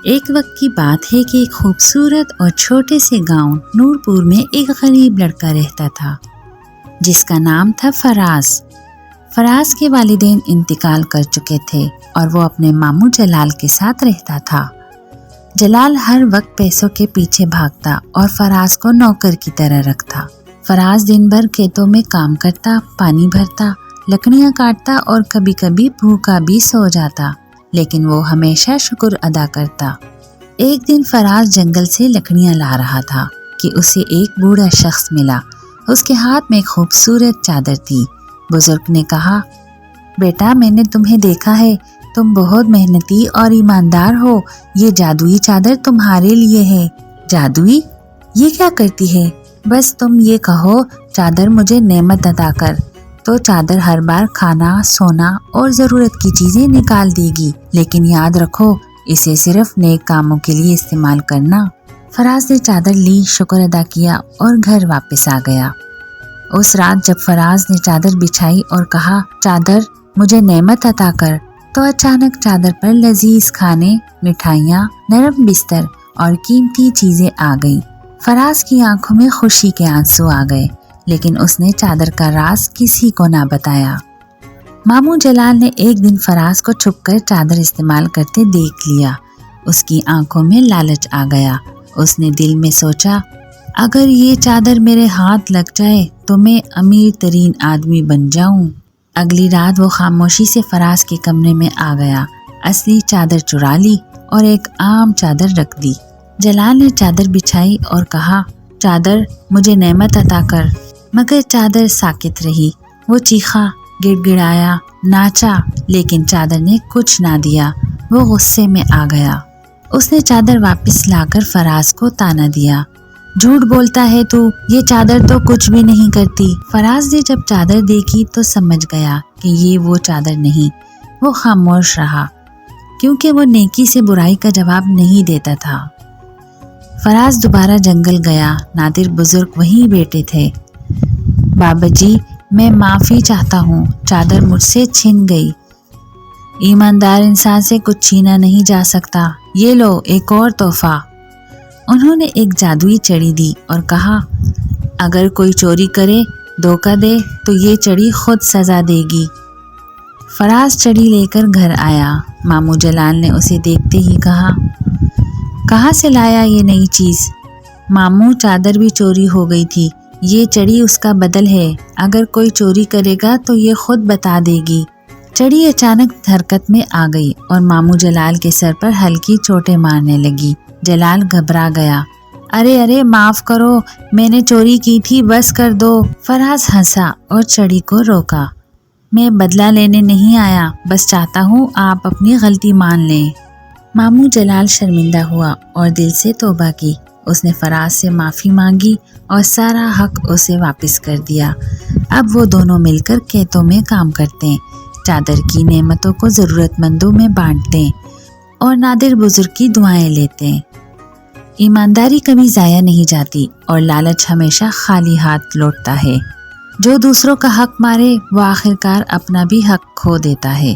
ایک وقت کی بات ہے کہ ایک خوبصورت اور چھوٹے سے گاؤں نورپور میں ایک غریب لڑکا رہتا تھا جس کا نام تھا فراز۔ فراز کے والدین انتقال کر چکے تھے اور وہ اپنے ماموں جلال کے ساتھ رہتا تھا۔ جلال ہر وقت پیسوں کے پیچھے بھاگتا اور فراز کو نوکر کی طرح رکھتا۔ فراز دن بھر کھیتوں میں کام کرتا، پانی بھرتا، لکڑیاں کاٹتا اور کبھی کبھی بھوکا بھی سو جاتا، لیکن وہ ہمیشہ شکر ادا کرتا۔ ایک دن فراز جنگل سے لکڑیاں لا رہا تھا کہ اسے ایک بوڑھا شخص ملا۔ اس کے ہاتھ میں ایک خوبصورت چادر تھی۔ بزرگ نے کہا، بیٹا میں نے تمہیں دیکھا ہے، تم بہت محنتی اور ایماندار ہو، یہ جادوئی چادر تمہارے لیے ہے۔ جادوئی؟ یہ کیا کرتی ہے؟ بس تم یہ کہو چادر مجھے نعمت عطا کر، تو چادر ہر بار کھانا، سونا اور ضرورت کی چیزیں نکال دے گی، لیکن یاد رکھو اسے صرف نیک کاموں کے لیے استعمال کرنا۔ فراز نے چادر لی، شکر ادا کیا اور گھر واپس آ گیا۔ اس رات جب فراز نے چادر بچھائی اور کہا، چادر مجھے نعمت عطا کر، تو اچانک چادر پر لذیذ کھانے، مٹھائیاں، نرم بستر اور قیمتی چیزیں آ گئیں۔ فراز کی آنکھوں میں خوشی کے آنسو آ گئے، لیکن اس نے چادر کا راز کسی کو نہ بتایا۔ ماموں جلال نے ایک دن فراز کو چھپ کر چادر استعمال کرتے دیکھ لیا۔ اس کی آنکھوں میں لالچ آ گیا۔ اس نے دل میں سوچا، اگر یہ چادر میرے ہاتھ لگ جائے تو میں امیر ترین آدمی بن جاؤں۔ اگلی رات وہ خاموشی سے فراز کے کمرے میں آ گیا، اصلی چادر چرا لی اور ایک عام چادر رکھ دی۔ جلال نے چادر بچھائی اور کہا، چادر مجھے نعمت عطا کر، مگر چادر ساکت رہی۔ وہ چیخا، گڑ گڑایا، ناچا، لیکن چادر نے کچھ نہ دیا۔ وہ غصے میں آ گیا۔ اس نے چادر واپس لا کر فراز کو طعنہ دیا، جھوٹ بولتا ہے تو، یہ چادر تو کچھ بھی نہیں کرتی۔ فراز نے جب چادر دیکھی تو سمجھ گیا کہ یہ وہ چادر نہیں۔ وہ خاموش رہا کیونکہ وہ نیکی سے برائی کا جواب نہیں دیتا تھا۔ فراز دوبارہ جنگل گیا۔ نادر بزرگ وہیں بیٹھے تھے۔ بابا جی میں معافی چاہتا ہوں، چادر مجھ سے چھن گئی۔ ایماندار انسان سے کچھ چھینا نہیں جا سکتا، یہ لو ایک اور تحفہ۔ انہوں نے ایک جادوئی چڑی دی اور کہا، اگر کوئی چوری کرے، دھوکہ دے تو یہ چڑی خود سزا دے گی۔ فراز چڑی لے کر گھر آیا۔ ماموں جلال نے اسے دیکھتے ہی کہا، کہاں سے لایا یہ نئی چیز؟ ماموں چادر بھی چوری ہو گئی تھی، یہ چڑی اس کا بدل ہے، اگر کوئی چوری کرے گا تو یہ خود بتا دے گی۔ چڑی اچانک حرکت میں آ گئی اور ماموں جلال کے سر پر ہلکی چوٹیں مارنے لگی۔ جلال گھبرا گیا، ارے معاف کرو، میں نے چوری کی تھی، بس کر دو۔ فراز ہنسا اور چڑی کو روکا، میں بدلہ لینے نہیں آیا، بس چاہتا ہوں آپ اپنی غلطی مان لیں۔ ماموں جلال شرمندہ ہوا اور دل سے توبہ کی۔ اس نے فراز سے معافی مانگی اور سارا حق اسے واپس کر دیا۔ اب وہ دونوں مل کر کھیتوں میں کام کرتے، چادر کی نعمتوں کو ضرورت مندوں میں بانٹتے اور نادر بزرگ کی دعائیں لیتے۔ ایمانداری کبھی ضائع نہیں جاتی اور لالچ ہمیشہ خالی ہاتھ لوٹتا ہے۔ جو دوسروں کا حق مارے وہ آخرکار اپنا بھی حق کھو دیتا ہے۔